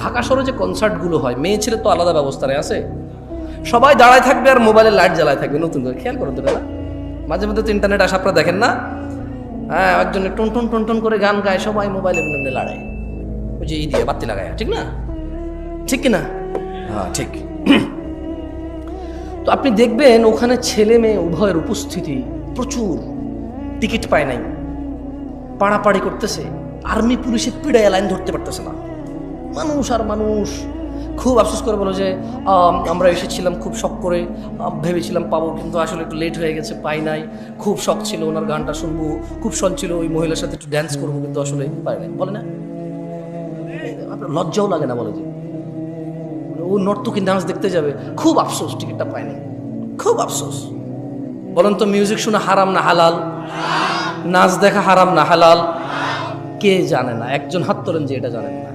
ঢাকা শহরে যে কনসার্টগুলো হয়, মেয়ে ছেলে তো আলাদা ব্যবস্থা নেই, আছে সবাই দাঁড়ায় থাকবে আর মোবাইলে লাইট জ্বালায় থাকবে। নতুন করে খেয়াল করুন তো না, মাঝে মধ্যে তো ইন্টারনেট আসা আপনারা দেখেন না? হ্যাঁ, একজনে টন টন টন করে গান গায়, সবাই মোবাইলে লড়ায়, ওই যে ই দিয়ে বাতি লাগায়, ঠিক না? ঠিক কিনা? হ্যাঁ ঠিক। তো আপনি দেখবেন ওখানে ছেলে মেয়ে উভয়ের উপস্থিতি প্রচুর, টিকিট পায় নাই, পাড়াপাড়ি করতেছে, আর্মি পুলিশের পিড়ায় লাইন ধরতে পারতেছে না, মানুষ আর মানুষ। খুব আফসোস করে বলো যে আমরা এসেছিলাম খুব শখ করে, ভেবেছিলাম পাবো, কিন্তু আসলে একটু লেট হয়ে গেছে, পাই নাই। খুব শখ ছিল ওনার গানটা শুনবো, খুব শখ ছিল ওই মহিলার সাথে একটু ড্যান্স করবো, কিন্তু আসলে পাই নাই। বলে না, আপনার লজ্জাও লাগে না? বলে যে ও নর্তকী ডান্স দেখতে যাবে, খুব আফসোস টিকিটটা পায়নি, খুব আফসোস। বলেন তো, মিউজিক শোনা হারাম না হালাল? নাচ দেখা হারাম না হালাল? কে জানে না? একজন হাত তোলেন যে এটা জানেন না।